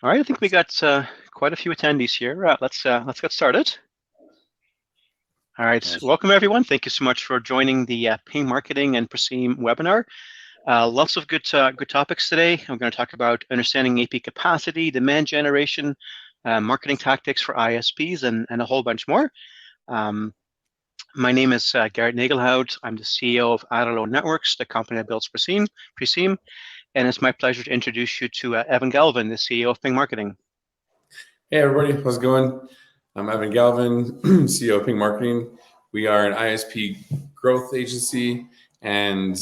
All right, I think we got quite a few attendees here. Let's get started. All right, Yes. welcome everyone. Thank you so much for joining the Ping Marketing and Preseem webinar. Lots of good topics today. I'm going to talk about understanding AP capacity, demand generation, marketing tactics for ISPs, and a whole bunch more. My name is Garrett Nagelhout. I'm the CEO of Adalo Networks, the company that builds Preseem, and it's my pleasure to introduce you to Evan Galvin, the CEO of Ping Marketing. Hey, everybody. How's it going? I'm Evan Galvin, CEO of Ping Marketing. We are an ISP growth agency, and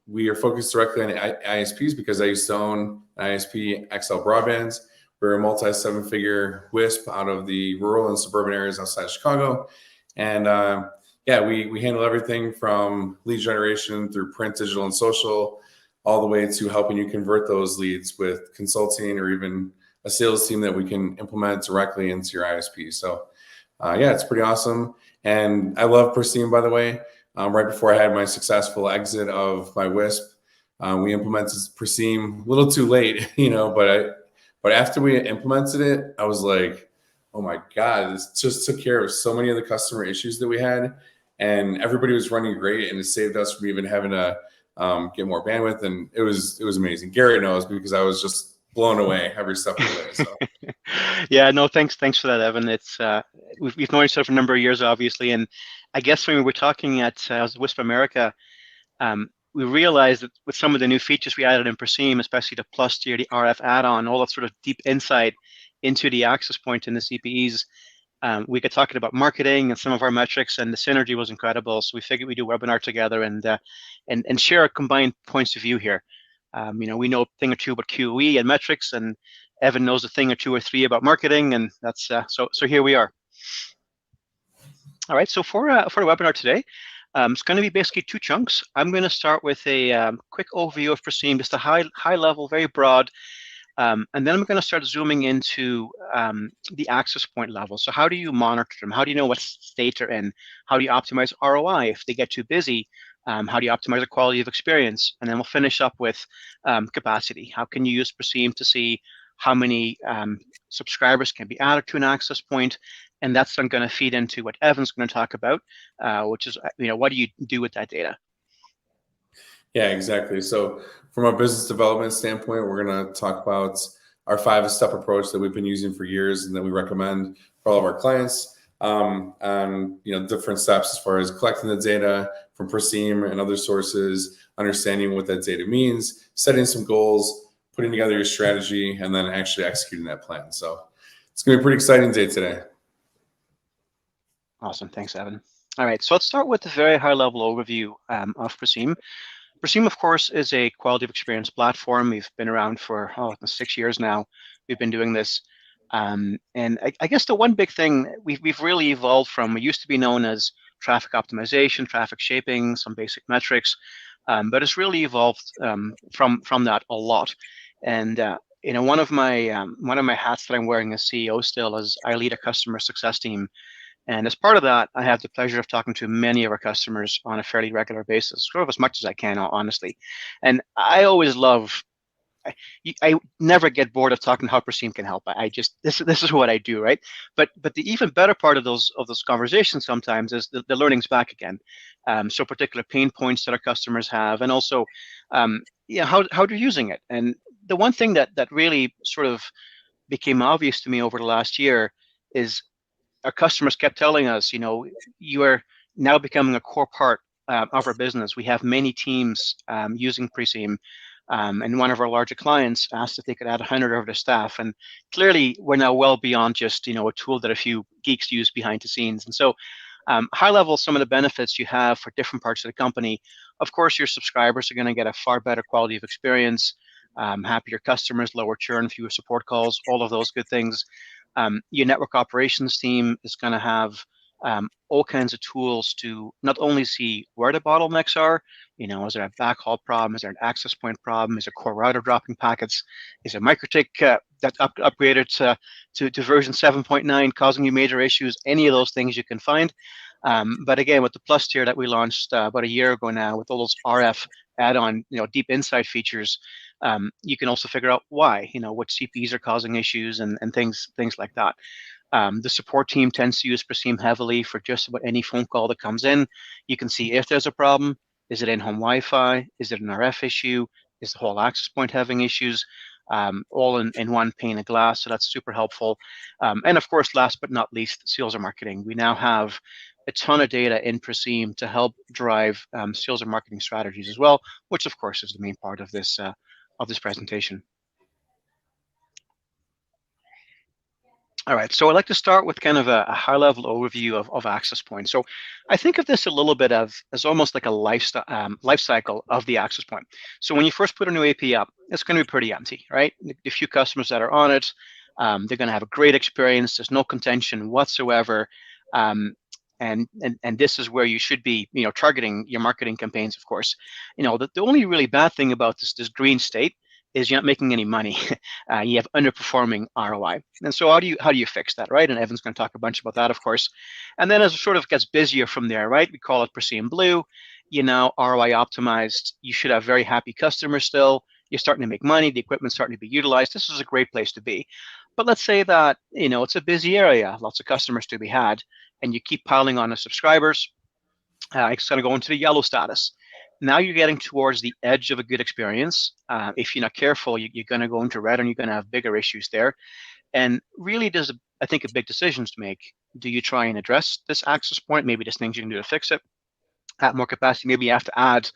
we are focused directly on ISPs because I used to own an ISP, XL Broadbands. We're a multi-seven-figure WISP out of the rural and suburban areas outside of Chicago. And we handle everything from lead generation through print, digital, and social, all the way to helping you convert those leads with consulting or even a sales team that we can implement directly into your ISP. So, it's pretty awesome. And I love Preseem, by the way. Right before I had my successful exit of my WISP, we implemented Preseem a little too late, but after we implemented it, I was like, oh my God, this just took care of so many of the customer issues that we had. And everybody was running great, and it saved us from even having to get more bandwidth. And it was amazing. Garrett knows because I was just blown away every step of the way. So Yeah, no, thanks for that, Evan. It's we've known each other for a number of years, obviously, and I guess when we were talking at WISP America, we realized that with some of the new features we added in Preseem, especially the plus tier, the RF add-on, all that sort of deep insight into the access point in the CPEs, we got talking about marketing and some of our metrics, and the synergy was incredible. So we figured we'd do a webinar together and share our combined points of view here. We know a thing or two about QE and metrics, and Evan knows a thing or two or three about marketing, and that's so here we are. All right, so for the webinar today, it's going to be basically two chunks. I'm going to start with a quick overview of Preseem, just a high level, very broad, and then I'm going to start zooming into the access point level. So how do you monitor them? How do you know what state they're in? How do you optimize ROI if they get too busy? How do you optimize the quality of experience? And then we'll finish up with capacity. How can you use Preseem to see how many subscribers can be added to an access point? And that's then going to feed into what Evan's going to talk about, which is, what do you do with that data? yeah, exactly. So from a business development standpoint, we're going to talk about our 5-step approach that we've been using for years and that we recommend for all of our clients. And different steps as far as collecting the data from Preseem and other sources, understanding what that data means, setting some goals, putting together your strategy, and then actually executing that plan. So it's going to be a pretty exciting day today. Awesome. Thanks, Evan. All right, so let's start with a very high-level overview of Preseem. Preseem, of course, is a quality of experience platform. We've been around for 6 years now. We've been doing this. And I guess the one big thing we've really evolved from, we used to be known as traffic optimization, traffic shaping, some basic metrics, but it's really evolved from that a lot. And one of my hats that I'm wearing as CEO still is I lead a customer success team. And as part of that, I have the pleasure of talking to many of our customers on a fairly regular basis, sort of as much as I can, honestly. And I always love I never get bored of talking how Preseem can help. I just this is what I do, right? But the even better part of those conversations sometimes is the learnings back again. So particular pain points that our customers have, and also how they're using it. And the one thing that really sort of became obvious to me over the last year is our customers kept telling us, you are now becoming a core part of our business. We have many teams using Preseem. And one of our larger clients asked if they could add 100 of their staff. And clearly, we're now well beyond just a tool that a few geeks use behind the scenes. And so, high level, some of the benefits you have for different parts of the company. Of course, your subscribers are going to get a far better quality of experience, happier customers, lower churn, fewer support calls, all of those good things. Your network operations team is going to have all kinds of tools to not only see where the bottlenecks are, is there a backhaul problem? Is there an access point problem? Is a core router dropping packets? Is a MikroTik that's upgraded to version 7.9 causing you major issues? Any of those things you can find. But again, with the Plus tier that we launched about a year ago now, with all those RF add-on, deep insight features, You can also figure out why, which CPEs are causing issues and things like that. The support team tends to use Preseem heavily for just about any phone call that comes in. You can see if there's a problem. Is it in-home Wi-Fi? Is it an RF issue? Is the whole access point having issues? All in one pane of glass, so that's super helpful. And of course, last but not least, sales and marketing. We now have a ton of data in Preseem to help drive sales and marketing strategies as well, which of course is the main part of this presentation. All right, so I'd like to start with kind of a high-level overview of access points. So I think of this a little bit as almost like a life cycle of the access point. So when you first put a new AP up, it's going to be pretty empty, right? The few customers that are on it, they're going to have a great experience. There's no contention whatsoever. And this is where you should be, targeting your marketing campaigns, of course. The only really bad thing about this green state is you're not making any money. You have underperforming ROI. And so how do you fix that, right? And Evan's going to talk a bunch about that, of course. And then as it sort of gets busier from there, right? We call it Preseem Blue. ROI optimized. You should have very happy customers still. You're starting to make money. The equipment's starting to be utilized. This is a great place to be. But let's say that, it's a busy area, lots of customers to be had, and you keep piling on the subscribers. It's going to go into the yellow status. Now you're getting towards the edge of a good experience. If you're not careful, you're going to go into red and you're going to have bigger issues there. And really, there's, I think, a big decisions to make. Do you try and address this access point? Maybe there's things you can do to fix it. Add more capacity. Maybe you have to add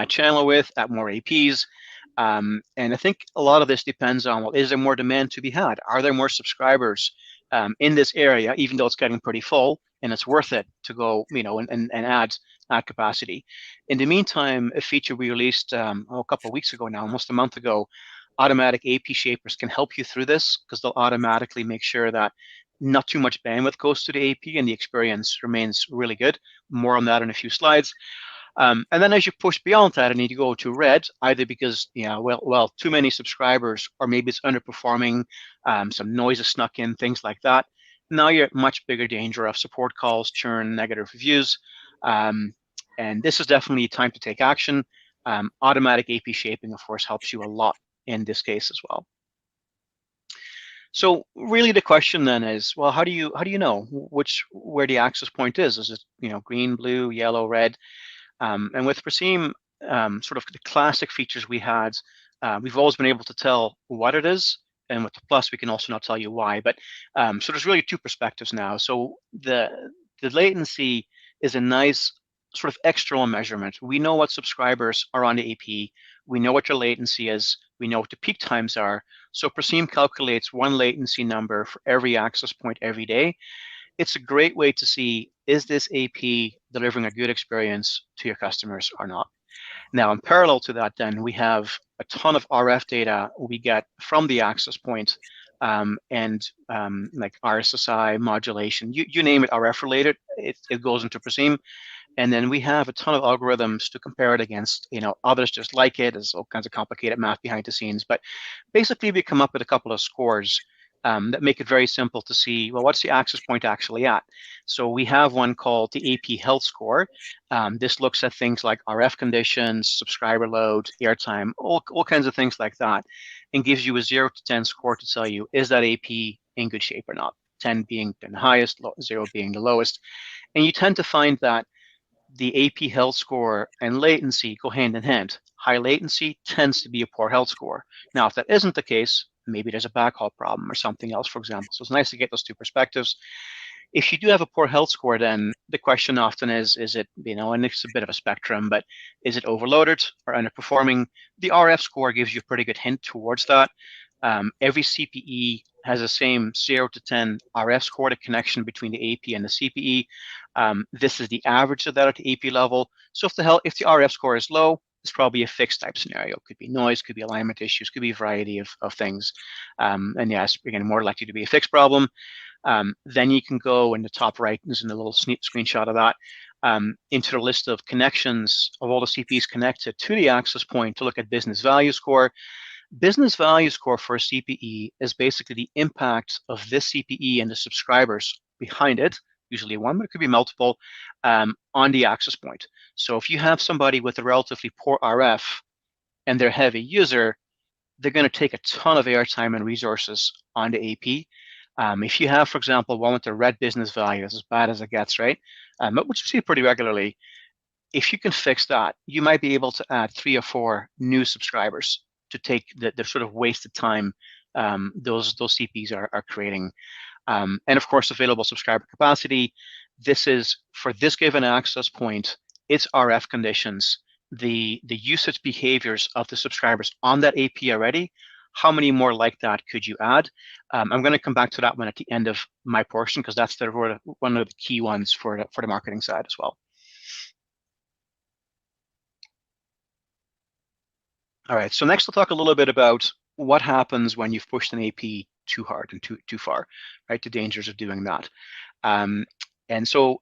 channel width, add more APs. And I think a lot of this depends on, well, is there more demand to be had? Are there more subscribers in this area, even though it's getting pretty full? And it's worth it to go, and add capacity. In the meantime, a feature we released a couple of weeks ago now, almost a month ago, automatic AP shapers can help you through this because they'll automatically make sure that not too much bandwidth goes to the AP and the experience remains really good. More on that in a few slides. And then as you push beyond that and you go to red, either because too many subscribers, or maybe it's underperforming, some noise is snuck in, things like that. Now you're at much bigger danger of support calls, churn, negative reviews. And this is definitely time to take action. Automatic AP shaping, of course, helps you a lot in this case as well. So really the question then is, well, how do you know where the access point is? Is it green, blue, yellow, red? And with Preseem, sort of the classic features we had, we've always been able to tell what it is, and with the plus, we can also not tell you why. But so there's really two perspectives now. So the latency is a nice sort of external measurement. We know what subscribers are on the AP. We know what your latency is. We know what the peak times are. So Preseem calculates one latency number for every access point every day. It's a great way to see, is this AP delivering a good experience to your customers or not? Now, in parallel to that, then we have a ton of RF data we get from the access point, and like RSSI, modulation, you name it, RF related, it goes into Preseem. And then we have a ton of algorithms to compare it against, others just like it. There's all kinds of complicated math behind the scenes. But basically, we come up with a couple of scores that make it very simple to see, well, what's the access point actually at? So we have one called the AP Health Score. This looks at things like RF conditions, subscriber load, airtime, all kinds of things like that, and gives you a 0 to 10 score to tell you, is that AP in good shape or not? 10 being the highest, 0 being the lowest. And you tend to find that the AP health score and latency go hand in hand. High latency tends to be a poor health score. Now, if that isn't the case, maybe there's a backhaul problem or something else, for example. So it's nice to get those two perspectives. If you do have a poor health score, then the question often is it, and it's a bit of a spectrum, but is it overloaded or underperforming? The RF score gives you a pretty good hint towards that. Every CPE has the same 0 to 10 RF score, the connection between the AP and the CPE. This is the average of that at the AP level. So if the RF score is low, it's probably a fixed type scenario. It could be noise, could be alignment issues, could be a variety of things. And yes, again, more likely to be a fixed problem. Then you can go in the top right, there's a little screenshot of that, into the list of connections of all the CPEs connected to the access point to look at business value score. Business value score for a CPE is basically the impact of this CPE and the subscribers behind it, usually one, but it could be multiple, on the access point. So if you have somebody with a relatively poor RF and they're a heavy user, they're going to take a ton of airtime and resources on the AP. If you have, for example, one with a red business value, that's as bad as it gets, right? Which we see pretty regularly. If you can fix that, you might be able to add 3 or 4 new subscribers to take the sort of wasted time those CPs are creating. And of course, available subscriber capacity. This is for this given access point, its RF conditions, the usage behaviors of the subscribers on that AP already. How many more like that could you add? I'm going to come back to that one at the end of my portion because that's one of the key ones for the marketing side as well. All right, so next we'll talk a little bit about what happens when you've pushed an AP too hard and too far, right? The dangers of doing that. And so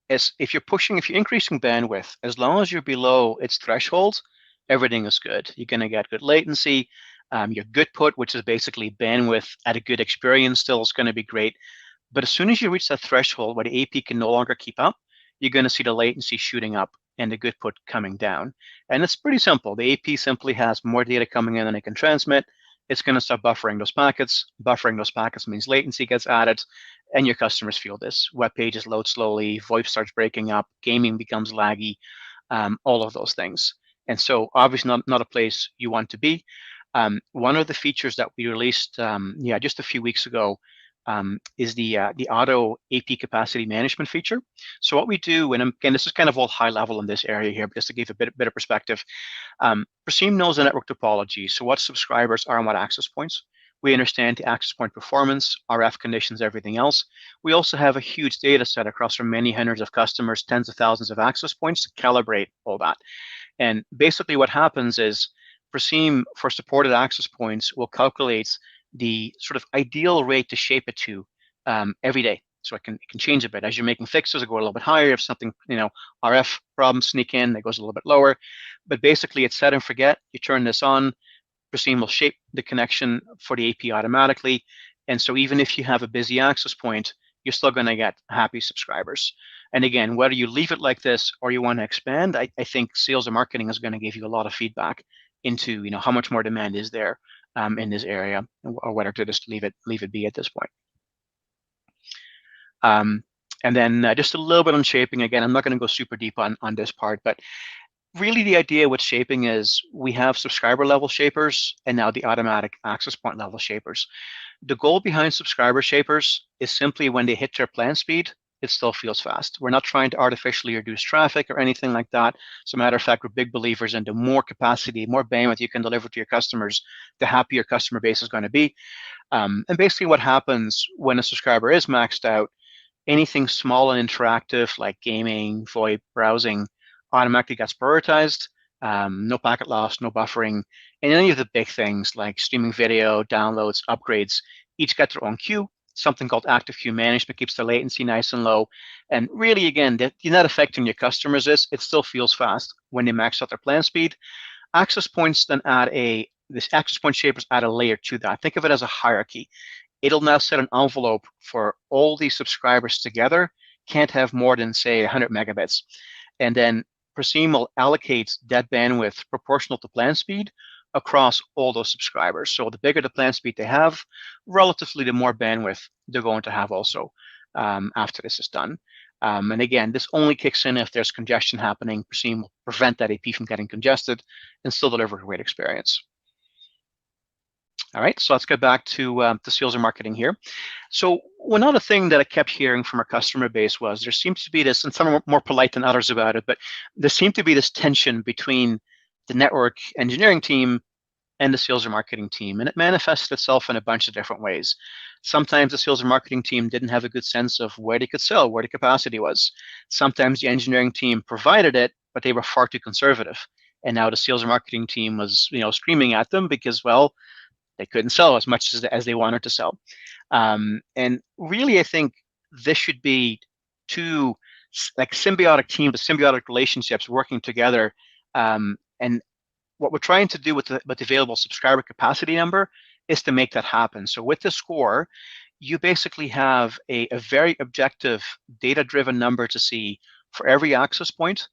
if you're increasing bandwidth, as long as you're below its threshold, everything is good. You're going to get good latency. Your good put, which is basically bandwidth at a good experience, still is going to be great. But as soon as you reach that threshold where the AP can no longer keep up, you're going to see the latency shooting up and the good put coming down. And it's pretty simple. The AP simply has more data coming in than it can transmit. It's going to start buffering those packets. Buffering those packets means latency gets added, and your customers feel this. Web pages load slowly, VoIP starts breaking up, gaming becomes laggy, all of those things. And so obviously not a place you want to be. One of the features that we released just a few weeks ago is the auto AP capacity management feature. So what we do, and again, this is kind of all high level in this area here, but just to give a bit of perspective, Preseem knows the network topology, so what subscribers are on what access points. We understand the access point performance, RF conditions, everything else. We also have a huge data set across from many hundreds of customers, tens of thousands of access points to calibrate all that. And basically what happens is Preseem, for supported access points, will calculate the sort of ideal rate to shape it to every day. So it can change a bit. As you're making fixes, it go a little bit higher. If something, RF problems sneak in, it goes a little bit lower. But basically, it's set and forget. You turn this on, Preseem will shape the connection for the AP automatically. And so even if you have a busy access point, you're still going to get happy subscribers. And again, whether you leave it like this or you want to expand, I think sales and marketing is going to give you a lot of feedback into how much more demand is there in this area, or whether to just leave it be at this point. And then just a little bit on shaping. Again, I'm not going to go super deep on this part, but really the idea with shaping is we have subscriber level shapers and now the automatic access point level shapers. The goal behind subscriber shapers is simply when they hit their plan speed, it still feels fast. We're not trying to artificially reduce traffic or anything like that. As a matter of fact, we're big believers in the more capacity, more bandwidth you can deliver to your customers, the happier your customer base is going to be. And basically what happens when a subscriber is maxed out, anything small and interactive like gaming, VoIP, browsing, automatically gets prioritized. No packet loss, no buffering, and any of the big things like streaming video, downloads, upgrades, each get their own queue. Something called active queue management keeps the latency nice and low. And really, again, the net effect on your customers is it still feels fast when they max out their plan speed. Access points then this access point shapers add a layer to that. Think of it as a hierarchy. It'll now set an envelope for all these subscribers together, can't have more than, say, 100 megabits. And then Preseem will allocate that bandwidth proportional to plan speed across all those subscribers. So the bigger the plan speed they have, relatively the more bandwidth they're going to have also after this is done. And again, this only kicks in if there's congestion happening. Preseem will prevent that AP from getting congested and still deliver a great experience. All right, so let's get back to sales and marketing here. So one other thing that I kept hearing from our customer base was there seems to be this, and some are more polite than others about it, but there seemed to be this tension between the network engineering team and the sales and marketing team, and it manifested itself in a bunch of different ways. Sometimes the sales and marketing team didn't have a good sense of where they could sell, where the capacity was. Sometimes the engineering team provided it, but they were far too conservative. And now the sales and marketing team was, screaming at them because, well, they couldn't sell as much as they wanted to sell. And really, I think this should be two symbiotic teams, symbiotic relationships working together. And what we're trying to do with the available subscriber capacity number is to make that happen. So with the score, you basically have a very objective, data-driven number to see for every access point,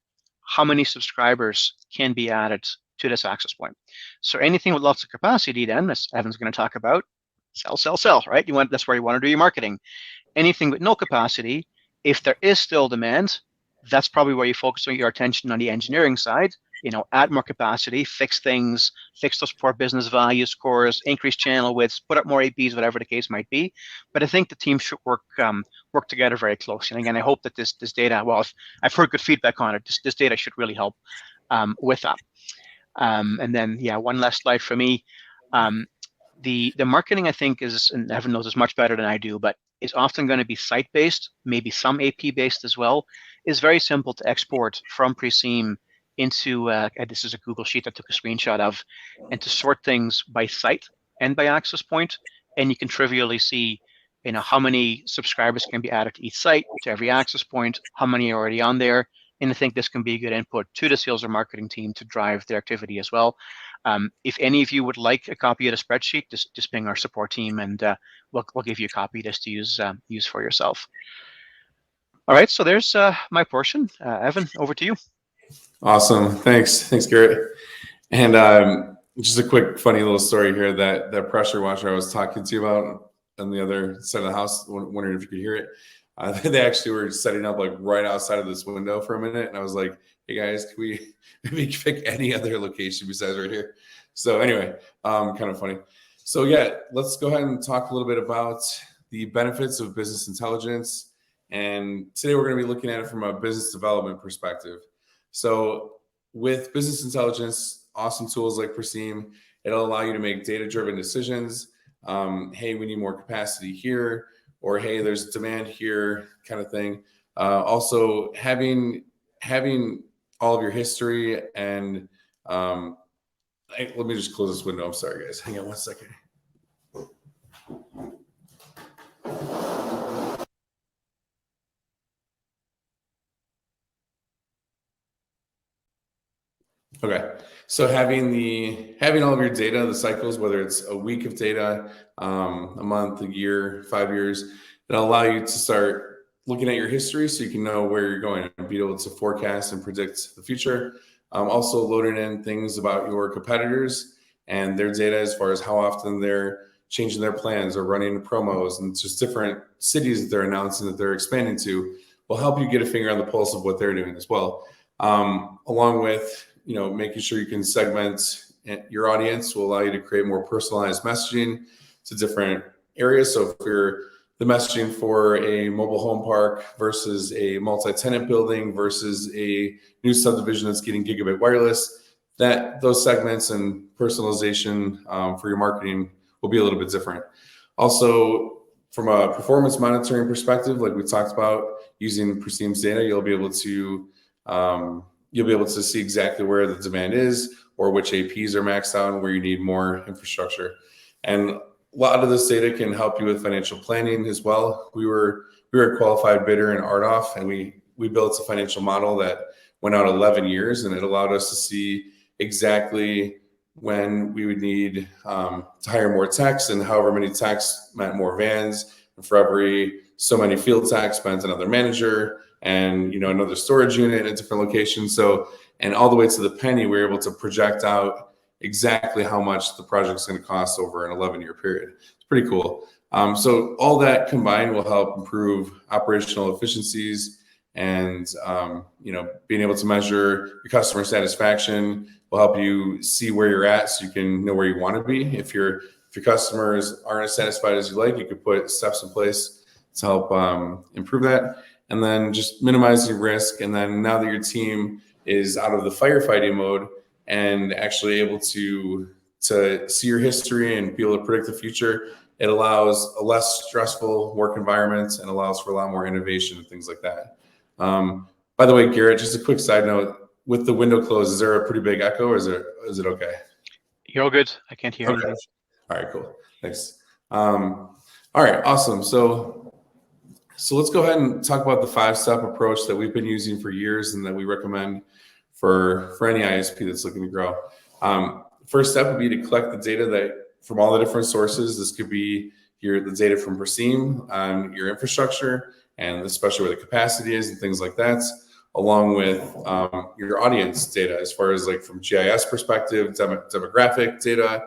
how many subscribers can be added to this access point. So anything with lots of capacity, then, as Evan's going to talk about, sell, sell, sell, right? That's where you want to do your marketing. Anything with no capacity, if there is still demand, that's probably where you focus your attention on the engineering side. Add more capacity, fix things, fix those poor business value scores, increase channel widths, put up more APs, whatever the case might be. But I think the team should work together very closely. And again, I hope that this data, well, I've heard good feedback on it. This data should really help with that. And then, yeah, one last slide for me. The marketing, I think, is, and Evan knows this much better than I do, but is often going to be site-based, maybe some AP-based as well. Is very simple to export from Preseem into, this is a Google Sheet I took a screenshot of, and to sort things by site and by access point. And you can trivially see, how many subscribers can be added to each site, to every access point, how many are already on there. And I think this can be a good input to the sales or marketing team to drive their activity as well. If any of you would like a copy of the spreadsheet, just ping our support team, and we'll give you a copy just to use for yourself. All right, so there's my portion. Evan, over to you. Awesome, thanks, Garrett. And just a quick, funny little story here. That pressure washer I was talking to you about on the other side of the house, wondering if you could hear it. They actually were setting up like right outside of this window for a minute, and I was like, "Hey guys, can we maybe pick any other location besides right here?" So anyway, kind of funny. So yeah, let's go ahead and talk a little bit about the benefits of business intelligence. And today we're going to be looking at it from a business development perspective. So with business intelligence, awesome tools like Preseem, it'll allow you to make data-driven decisions. Hey, we need more capacity here, or hey, there's demand here, kind of thing. Also, having all of your history and let me just close this window. I'm sorry, guys. Hang on one second. Okay, so having all of your data, the cycles, whether it's a week of data, a month, a year, 5 years, it'll allow you to start looking at your history so you can know where you're going and be able to forecast and predict the future. Also loading in things about your competitors and their data as far as how often they're changing their plans or running promos, and just different cities that they're announcing that they're expanding to will help you get a finger on the pulse of what they're doing as well. Along with making sure you can segment your audience will allow you to create more personalized messaging to different areas. So if you're the messaging for a mobile home park versus a multi-tenant building versus a new subdivision that's getting gigabit wireless, those segments and personalization for your marketing will be a little bit different. Also, from a performance monitoring perspective, like we talked about, using Preseem's data, you'll be able to see exactly where the demand is or which APs are maxed out and where you need more infrastructure. And a lot of this data can help you with financial planning as well. We were a qualified bidder in RDOF, and we built a financial model that went out 11 years, and it allowed us to see exactly when we would need to hire more techs, and however many techs meant more vans. And for every so many field techs meant another manager and another storage unit at different locations. So, and all the way to the penny, we were able to project out exactly how much the project's going to cost over an 11-year period. It's pretty cool. So all that combined will help improve operational efficiencies, and being able to measure your customer satisfaction will help you see where you're at, so you can know where you want to be. If your customers aren't as satisfied as you like, you could put steps in place to help improve that. And then just minimizing risk. And then now that your team is out of the firefighting mode and actually able to see your history and be able to predict the future, it allows a less stressful work environment and allows for a lot more innovation and things like that. By the way, Garrett, just a quick side note, with the window closed, is there a pretty big echo, or is it okay? You're all good. I can't hear anything. All right, cool. Thanks. All right, awesome. So let's go ahead and talk about the 5-step approach that we've been using for years and that we recommend for any ISP that's looking to grow. First step would be to collect the data from all the different sources. This could be the data from Preseem on your infrastructure, and especially where the capacity is and things like that. along with your audience data, as far as like from GIS perspective, demographic data,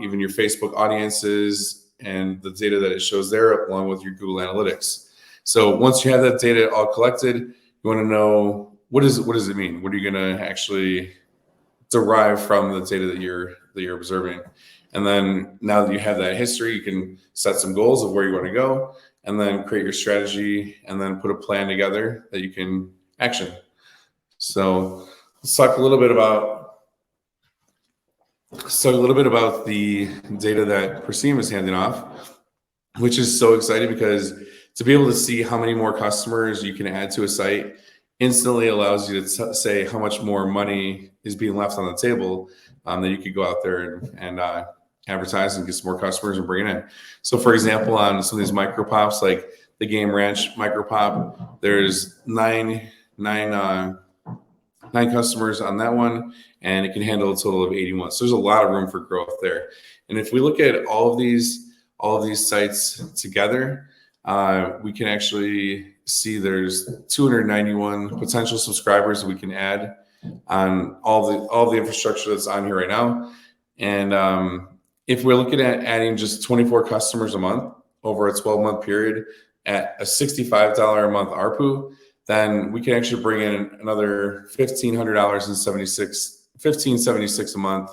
even your Facebook audiences and the data that it shows there, along with your Google Analytics. So once you have that data all collected, you want to know what does it mean? What are you going to actually derive from the data that you're observing? And then now that you have that history, you can set some goals of where you want to go, and then create your strategy, and then put a plan together that you can action. So let's talk a little bit about the data that Preseem is handing off, which is so exciting because to be able to see how many more customers you can add to a site instantly allows you to say how much more money is being left on the table, that you could go out there and advertise and get some more customers and bring it in. So for example, on some of these micro pops, like the Game Ranch micro pop, there's nine customers on that one, and it can handle a total of 81. So there's a lot of room for growth there. And if we look at all of these sites together, we can actually see there's 291 potential subscribers that we can add on all the infrastructure that's on here right now. And if we're looking at adding just 24 customers a month over a 12-month period at a $65 a month ARPU, then we can actually bring in another $1,576 a month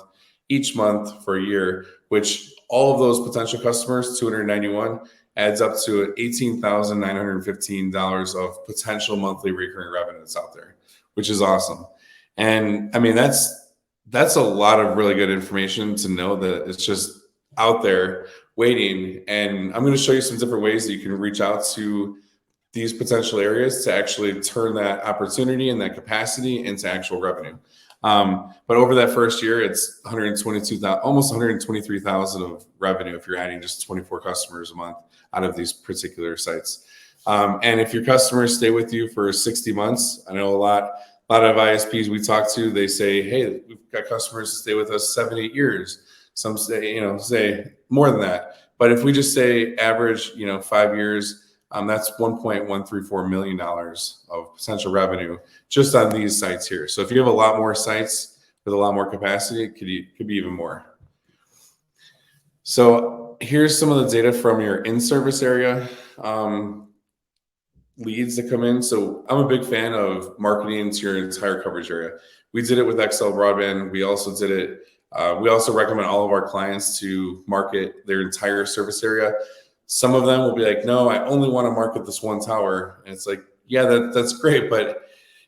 each month for a year, which all of those potential customers, 291, adds up to $18,915 of potential monthly recurring revenue that's out there, which is awesome. And I mean, that's a lot of really good information to know that it's just out there waiting. And I'm going to show you some different ways that you can reach out to these potential areas to actually turn that opportunity and that capacity into actual revenue. But over that first year, it's 122,000, almost 123,000 of revenue if you're adding just 24 customers a month out of these particular sites. And if your customers stay with you for 60 months, I know a lot of ISPs we talk to, they say, hey, we've got customers that stay with us 7-8 years. Some say, say more than that. But if we just say average, 5 years, that's $1.134 million of potential revenue just on these sites here. So if you have a lot more sites with a lot more capacity, it could be even more. So here's some of the data from your in-service area leads that come in. So I'm a big fan of marketing to your entire coverage area. We did it with XL Broadband. We also did it. We also recommend all of our clients to market their entire service area. Some of them will be like, no, I only want to market this one tower. And it's like, yeah, that's great. But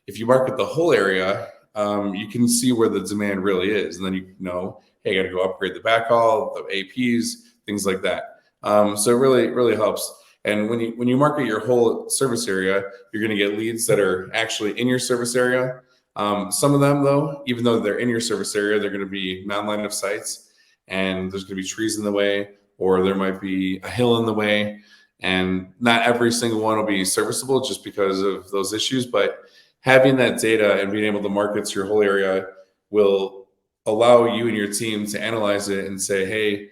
if you market the whole area, you can see where the demand really is. And then you know, hey, I got to go upgrade the backhaul, the APs, things like that. So it really helps. And when you market your whole service area, you're going to get leads that are actually in your service area. Some of them, though, even though they're in your service area, they're going to be non-line of sights, and there's going to be trees in the way, or there might be a hill in the way, and not every single one will be serviceable just because of those issues. But having that data and being able to market to your whole area will allow you and your team to analyze it and say, hey,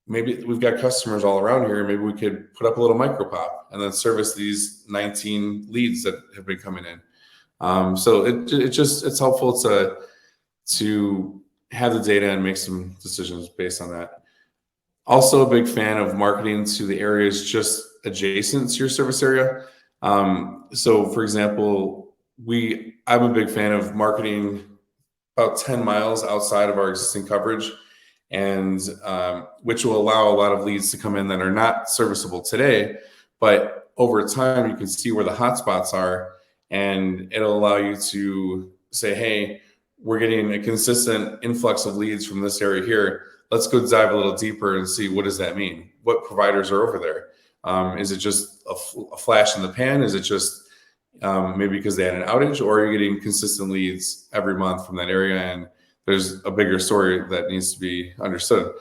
maybe we've got customers all around here. Maybe we could put up a little micropop and then service these 19 leads that have been coming in. So it's helpful to have the data and make some decisions based on that. Also a big fan of marketing to the areas just adjacent to your service area. So for example, I'm a big fan of marketing about 10 miles outside of our existing coverage, and which will allow a lot of leads to come in that are not serviceable today, but over time you can see where the hotspots are, and it'll allow you to say, hey, we're getting a consistent influx of leads from this area here. Let's go dive a little deeper and see, what does that mean? What providers are over there? Is it just a flash in the pan? Is it just maybe because they had an outage, or are you getting consistent leads every month from that area? And there's a bigger story that needs to be understood.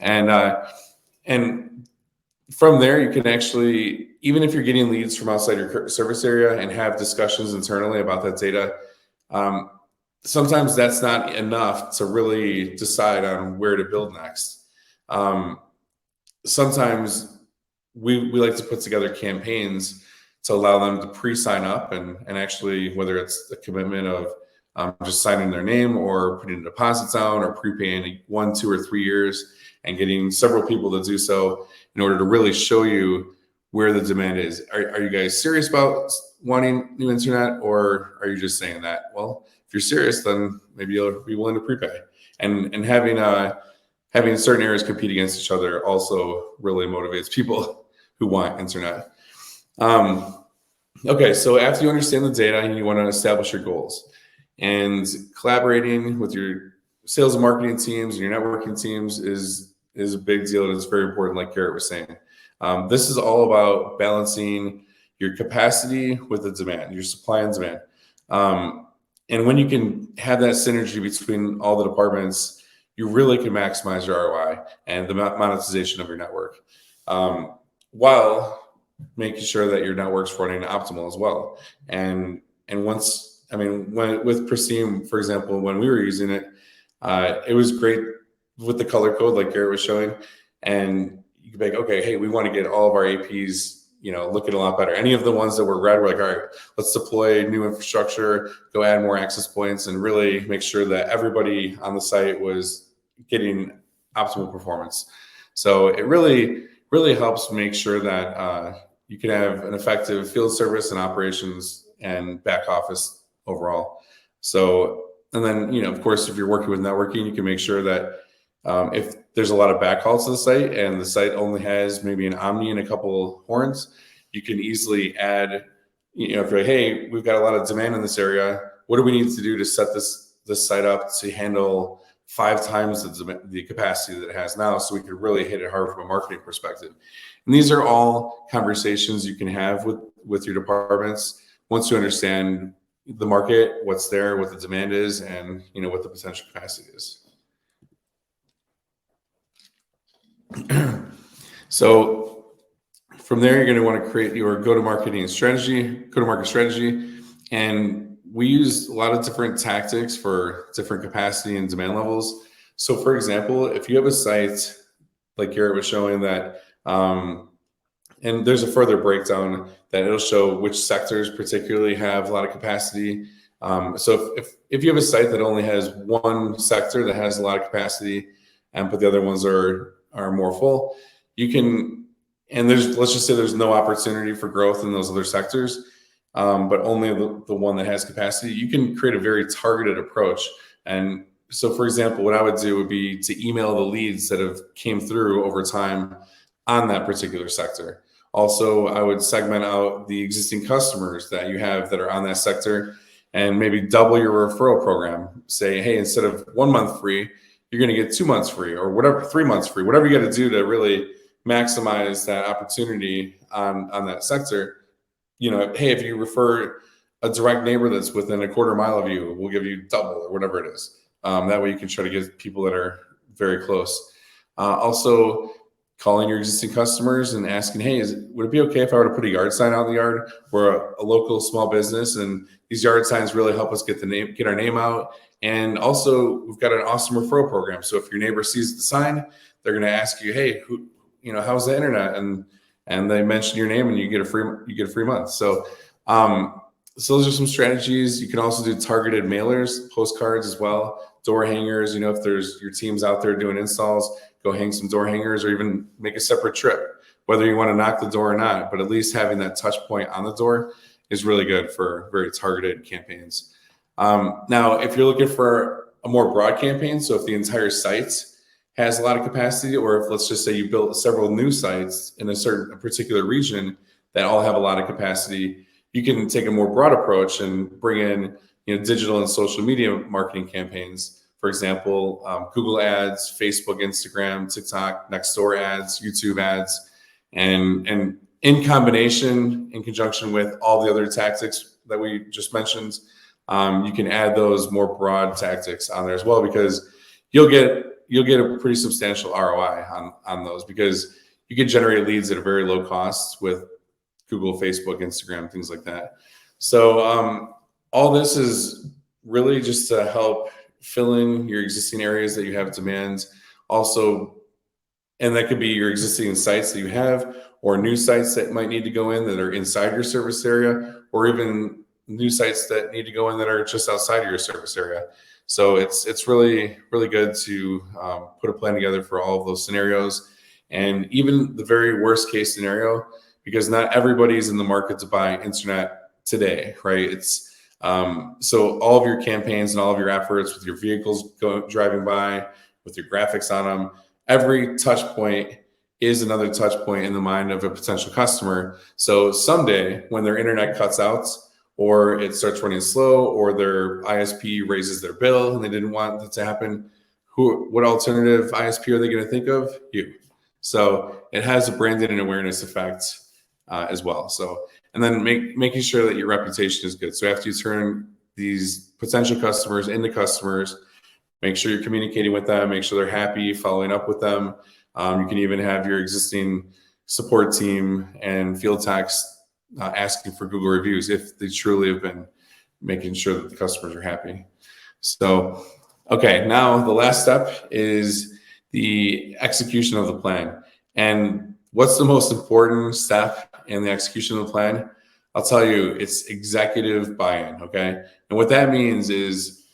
And from there, you can actually, even if you're getting leads from outside your service area and have discussions internally about that data, sometimes that's not enough to really decide on where to build next. Sometimes we like to put together campaigns to allow them to pre-sign up and actually, whether it's the commitment of just signing their name or putting a deposit down or prepaying 1, 2, or 3 years and getting several people to do so in order to really show you where the demand is. Are you guys serious about wanting new internet, or are you just saying that? Well, if you're serious, then maybe you'll be willing to prepay. And having certain areas compete against each other also really motivates people who want internet. Okay, so after you understand the data and you want to establish your goals, and collaborating with your sales and marketing teams and your networking teams is a big deal, and it's very important, like Garrett was saying. This is all about balancing your capacity with the demand, your supply and demand. And when you can have that synergy between all the departments, you really can maximize your ROI and the monetization of your network, while making sure that your network's running optimal as well. And once, I mean, with Preseem, for example, when we were using it, it was great with the color code, like Garrett was showing, and you could be like, okay, hey, we want to get all of our APs, looking a lot better. Any of the ones that were red, we're like, all right, let's deploy new infrastructure, go add more access points, and really make sure that everybody on the site was getting optimal performance. So it really, really helps make sure that you can have an effective field service and operations and back office overall. So, and then, of course, if you're working with networking, you can make sure that if there's a lot of backhauls to the site and the site only has maybe an Omni and a couple horns, you can easily add, if you're like, hey, we've got a lot of demand in this area, what do we need to do to set this site up to handle 5 times the capacity that it has now, so we could really hit it hard from a marketing perspective. And these are all conversations you can have with your departments once you understand the market, what's there, what the demand is, and what the potential capacity is. So from there, you're going to want to create your go-to-market strategy. And we use a lot of different tactics for different capacity and demand levels. So for example, if you have a site like Garrett was showing that, and there's a further breakdown that it'll show which sectors particularly have a lot of capacity. So if you have a site that only has one sector that has a lot of capacity, but the other ones are more full, you can, and let's just say there's no opportunity for growth in those other sectors, but only the one that has capacity, you can create a very targeted approach. And so, for example, what I would do would be to email the leads that have came through over time on that particular sector. Also, I would segment out the existing customers that you have that are on that sector and maybe double your referral program. Say, hey, instead of 1 month free, you're going to get 2 months free, or whatever, 3 months free, whatever you got to do to really maximize that opportunity on that sector. Hey, if you refer a direct neighbor that's within a quarter mile of you, we'll give you double or whatever it is. That way you can try to get people that are very close. Also, calling your existing customers and asking, hey, would it be okay if I were to put a yard sign out in the yard? We're a local small business, and these yard signs really help us get our name out. And also, we've got an awesome referral program. So if your neighbor sees the sign, they're going to ask you, hey, how's the internet? And they mention your name, and you get a free month. So those are some strategies. You can also do targeted mailers, postcards as well, door hangers. If there's your team's out there doing installs, go hang some door hangers, or even make a separate trip, whether you want to knock the door or not. But at least having that touch point on the door is really good for very targeted campaigns. Now, if you're looking for a more broad campaign, so if the entire site has a lot of capacity, or if, let's just say, you built several new sites in a particular region that all have a lot of capacity, you can take a more broad approach and bring in digital and social media marketing campaigns. For example, Google ads, Facebook, Instagram, TikTok, Nextdoor ads, YouTube ads, and in combination, in conjunction with all the other tactics that we just mentioned, you can add those more broad tactics on there as well, because you'll get a pretty substantial ROI on those, because you can generate leads at a very low cost with Google, Facebook, Instagram, things like that. So all this is really just to help fill in your existing areas that you have demands. Also, and that could be your existing sites that you have, or new sites that might need to go in that are inside your service area, or even new sites that need to go in that are just outside of your service area. So it's really good to put a plan together for all of those scenarios, and even the very worst case scenario, because not everybody's in the market to buy internet today, right? It's so all of your campaigns and all of your efforts with your vehicles driving by, with your graphics on them, every touch point is another touch point in the mind of a potential customer. So someday when their internet cuts out, or it starts running slow, or their ISP raises their bill and they didn't want that to happen, what alternative ISP are they going to think of? You. So it has a branding and awareness effect as well. So, and then making sure that your reputation is good. So after you turn these potential customers into customers, make sure you're communicating with them, make sure they're happy, following up with them. You can even have your existing support team and field techs asking for Google reviews if they truly have been making sure that the customers are happy. So, okay, now the last step is the execution of the plan. And what's the most important step in the execution of the plan? I'll tell you, it's executive buy-in, okay? And what that means is,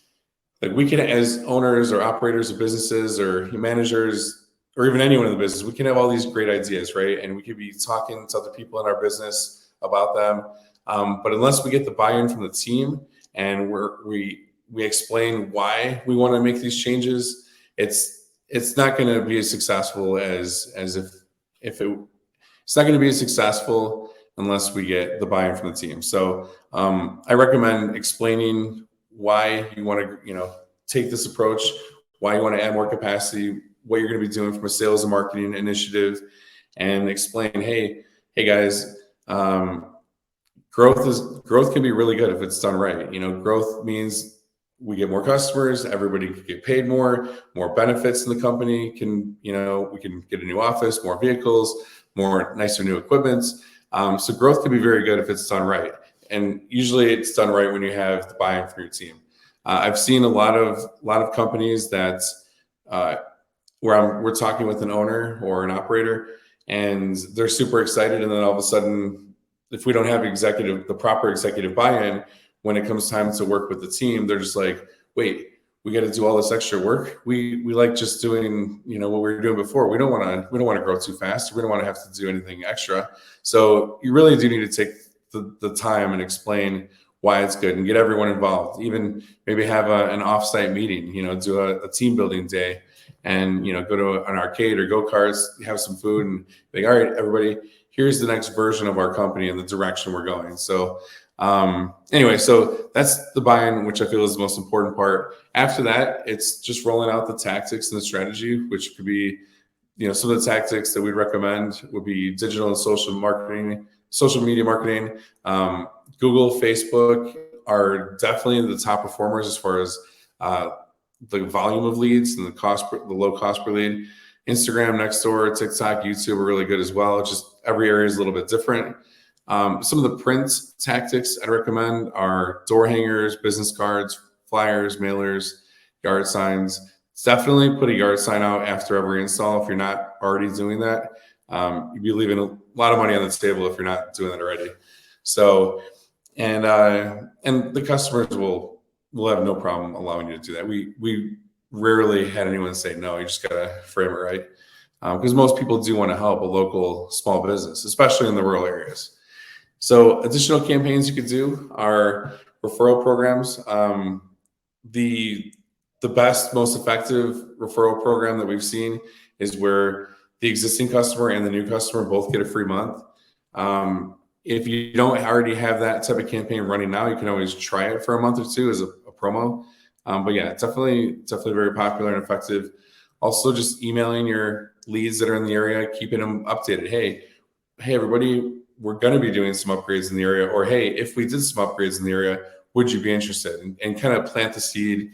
like, we can, as owners or operators of businesses or managers, or even anyone in the business, we can have all these great ideas, right? And we could be talking to other people in our business about them. But unless we get the buy-in from the team and we explain why we want to make these changes, it's not going to be as successful as if it it's not going to be as successful unless we get the buy-in from the team. So I recommend explaining why you want to, take this approach, why you want to add more capacity, what you're going to be doing from a sales and marketing initiative, and explain, hey guys, growth can be really good if it's done right. Growth means we get more customers, everybody can get paid more benefits in the company we can get a new office, more vehicles, more nicer new equipment. So growth can be very good if it's done right. And usually it's done right when you have the buy-in from your team. I've seen a lot of companies that we're talking with an owner or an operator, and they're super excited, and then all of a sudden, if we don't have the proper executive buy-in, when it comes time to work with the team, they're just like, wait, we got to do all this extra work. We like just doing, what we were doing before. We don't want to grow too fast. We don't want to have to do anything extra. So you really do need to take the time and explain why it's good and get everyone involved. Even maybe have an offsite meeting, do a team building day, and go to an arcade or go-karts, have some food, and be like, all right, everybody, here's the next version of our company and the direction we're going. So anyway, so that's the buy-in, which I feel is the most important part. After that, it's just rolling out the tactics and the strategy, which could be, some of the tactics that we'd recommend would be digital and social media marketing. Google, Facebook are definitely the top performers as far as the volume of leads and the low cost per lead. Instagram, Nextdoor, TikTok, YouTube are really good as well. Just every area is a little bit different. Some of the print tactics I'd recommend are door hangers, business cards, flyers, mailers, yard signs. Definitely put a yard sign out after every install if you're not already doing that. You'd be leaving a lot of money on the table if you're not doing that already. So, and the customers will have no problem allowing you to do that. We rarely had anyone say no. You just gotta frame it right, because most people do want to help a local small business, especially in the rural areas. So additional campaigns you could do are referral programs. The best, most effective referral program that we've seen is where the existing customer and the new customer both get a free month. If you don't already have that type of campaign running now, you can always try it for a month or two as a promo. But yeah, definitely very popular and effective. Also, just emailing your leads that are in the area, keeping them updated. Hey, everybody, we're going to be doing some upgrades in the area, or hey, if we did some upgrades in the area, would you be interested? And kind of plant the seed,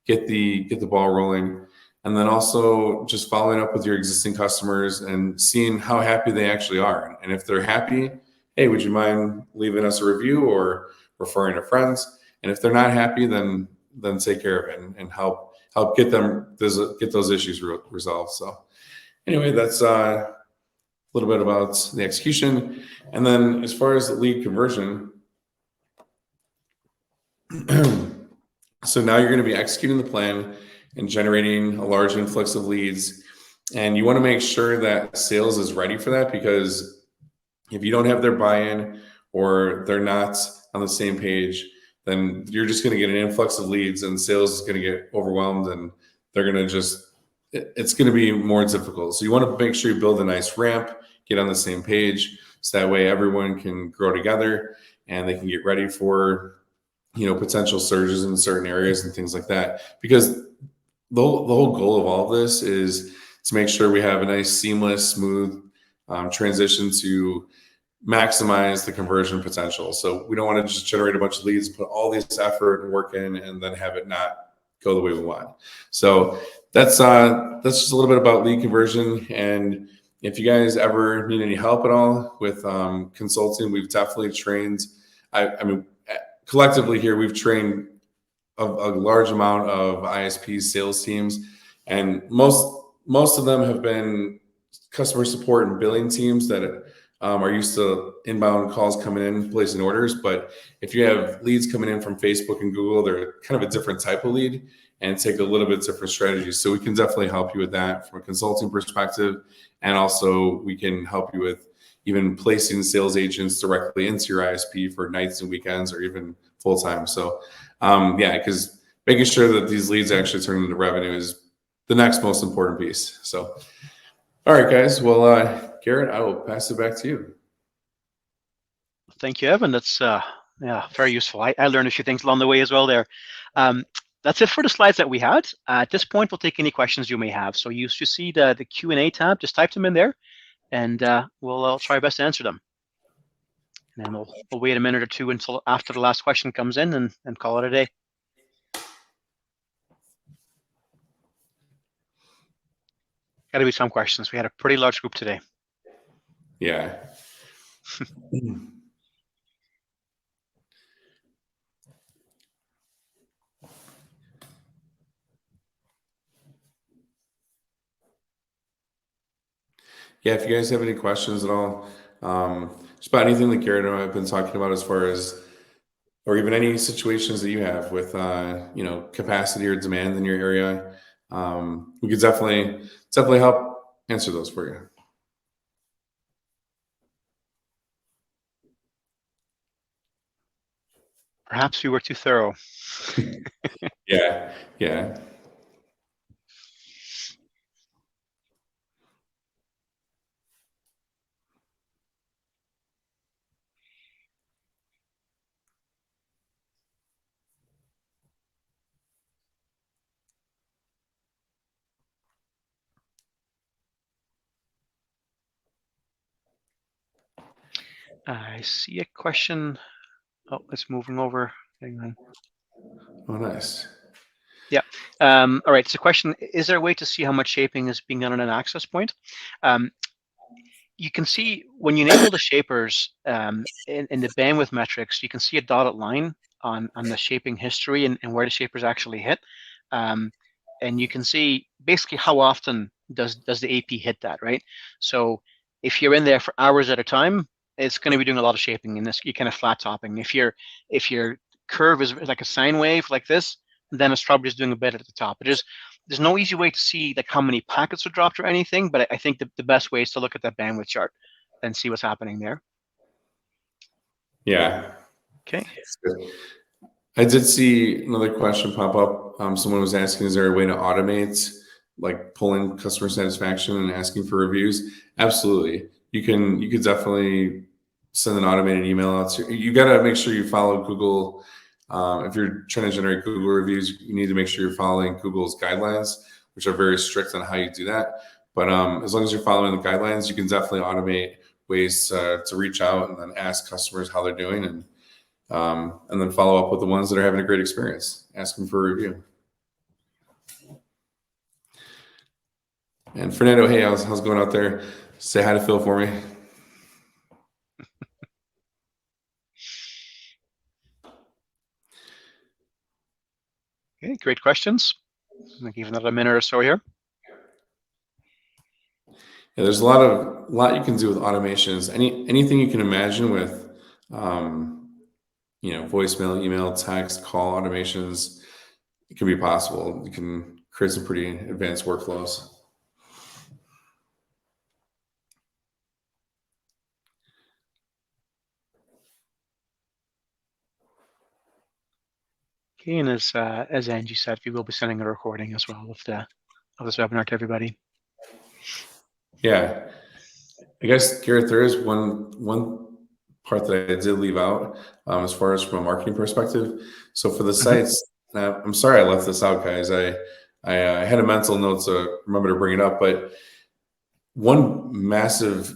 get the ball rolling. And then also just following up with your existing customers and seeing how happy they actually are. And if they're happy, hey, would you mind leaving us a review or referring to friends? And if they're not happy, then take care of it and help get those issues resolved. So anyway, that's a little bit about the execution. And then as far as the lead conversion, so now you're going to be executing the plan and generating a large influx of leads. And you want to make sure that sales is ready for that, because if you don't have their buy-in or they're not on the same page, then you're just going to get an influx of leads and sales is going to get overwhelmed, and they're going to just, it's going to be more difficult. So you want to make sure you build a nice ramp, get on the same page, so that way everyone can grow together and they can get ready for, potential surges in certain areas and things like that. Because the whole goal of all of this is to make sure we have a nice, seamless, smooth transition to maximize the conversion potential. So we don't want to just generate a bunch of leads, put all this effort and work in, and then have it not go the way we want. So that's just a little bit about lead conversion. And if you guys ever need any help at all with consulting, we've definitely trained. I mean, collectively here, we've trained a large amount of ISP sales teams, and most of them have been customer support and billing teams that are used to inbound calls coming in, placing orders. But if you have leads coming in from Facebook and Google, they're kind of a different type of lead and take a little bit different strategies. So we can definitely help you with that from a consulting perspective, and also we can help you with even placing sales agents directly into your ISP for nights and weekends or even full time. So yeah, because making sure that these leads actually turn into revenue is the next most important piece. So, all right, guys. Well, Garrett, I will pass it back to you. Thank you, Evan. That's yeah, very useful. I learned a few things along the way as well there. That's it for the slides that we had. At this point, we'll take any questions you may have. So you should see the Q&A tab. Just type them in there, and we'll try our best to answer them. And then we'll wait a minute or two until after the last question comes in, and call it a day. Got to be some questions. We had a pretty large group today. Yeah. Yeah, if you guys have any questions at all, just about anything that Garrett and I have been talking about, as far as, or even any situations that you have with, capacity or demand in your area, we could definitely help answer those for you. Perhaps we were too thorough. Yeah, yeah. I see a question. Oh, it's moving over. Hang on. Oh, nice. Yeah. All right. So, question: is there a way to see how much shaping is being done on an access point? You can see when you enable the shapers in the bandwidth metrics, you can see a dotted line on the shaping history and where the shapers actually hit. And you can see basically how often does the AP hit that, right? So if you're in there for hours at a time, it's going to be doing a lot of shaping, and this you kind of flat topping. If your curve is like a sine wave like this, then it's probably just doing a bit at the top. There's no easy way to see like how many packets are dropped or anything, but I think the best way is to look at that bandwidth chart and see what's happening there. Yeah. Okay. I did see another question pop up. Someone was asking, is there a way to automate, like pulling customer satisfaction and asking for reviews? Absolutely. You could definitely send an automated email out to you. Got to make sure you follow Google. If you're trying to generate Google reviews, you need to make sure you're following Google's guidelines, which are very strict on how you do that. But as long as you're following the guidelines, you can definitely automate ways to reach out and then ask customers how they're doing, and then follow up with the ones that are having a great experience. Ask them for a review. And Fernando, hey, how's it going out there? Say hi to Phil for me. Okay, great questions. I'm gonna give another minute or so here. Yeah, there's a lot you can do with automations. Anything you can imagine with, voicemail, email, text, call automations. It can be possible. You can create some pretty advanced workflows. Okay, and as Angie said, we will be sending a recording as well of this webinar to everybody. Yeah, I guess Garrett, there is one part that I did leave out as far as from a marketing perspective. So for the sites, now, I'm sorry I left this out, guys. I had a mental note to remember to bring it up, but one massive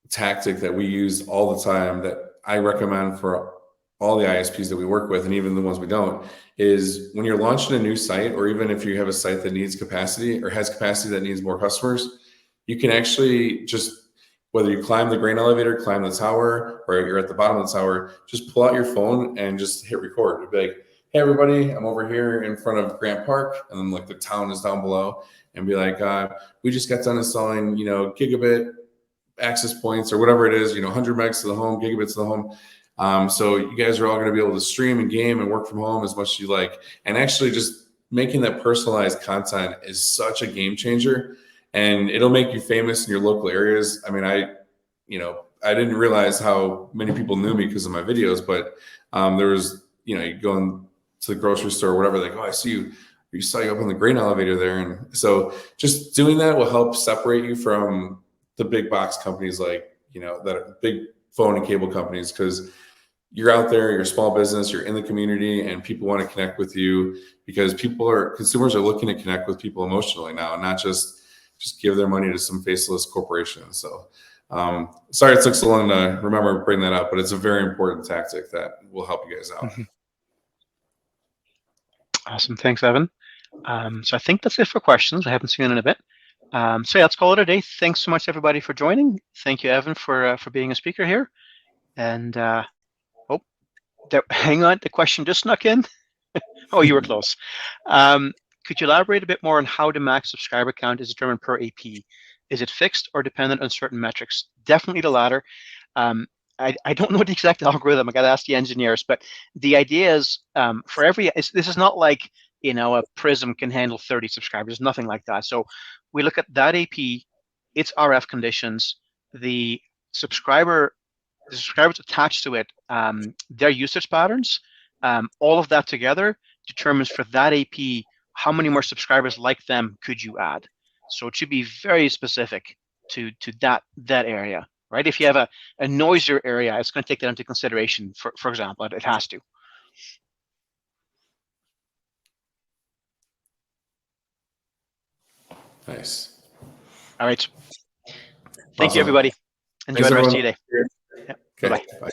tactic that we use all the time that I recommend for all the ISPs that we work with, and even the ones we don't, is when you're launching a new site, or even if you have a site that needs capacity or has capacity that needs more customers, you can actually just, whether you climb the grain elevator, climb the tower, or you're at the bottom of the tower, just pull out your phone and just hit record. It'd be like, hey, everybody, I'm over here in front of Grant Park, and then like the town is down below, and be like, we just got done installing, gigabit access points or whatever it is, 100 megs to the home, gigabits to the home. So you guys are all going to be able to stream and game and work from home as much as you like. And actually just making that personalized content is such a game changer, and it'll make you famous in your local areas. I mean, I didn't realize how many people knew me because of my videos, but there was, you go to the grocery store or whatever, like, oh, I see you. You saw you up on the grain elevator there. And so just doing that will help separate you from the big box companies, like, that big phone and cable companies, because you're out there, you're a small business, you're in the community, and people want to connect with you because consumers are looking to connect with people emotionally now, not just give their money to some faceless corporation. So sorry it took so long to remember to bring that up, but it's a very important tactic that will help you guys out. Awesome, thanks, Evan. So I think that's it for questions. I haven't seen it in a bit. So yeah, let's call it a day. Thanks so much, everybody, for joining. Thank you, Evan, for being a speaker here. And hang on, the question just snuck in. Oh, you were close. Could you elaborate a bit more on how the max subscriber count is determined per AP? Is it fixed or dependent on certain metrics? Definitely the latter. I don't know the exact algorithm. I got to ask the engineers, but the idea is this is not like, a Preseem can handle 30 subscribers, nothing like that. So we look at that AP, its RF conditions, the subscribers attached to it, their usage patterns, all of that together determines for that AP how many more subscribers like them could you add. So it should be very specific to that area, right? If you have a noisier area, it's going to take that into consideration. For example, it has to. Nice. All right. Thank Awesome. you, everybody. Enjoy Thanks, the rest of everyone. your day. Yeah. Okay. Bye-bye. Bye.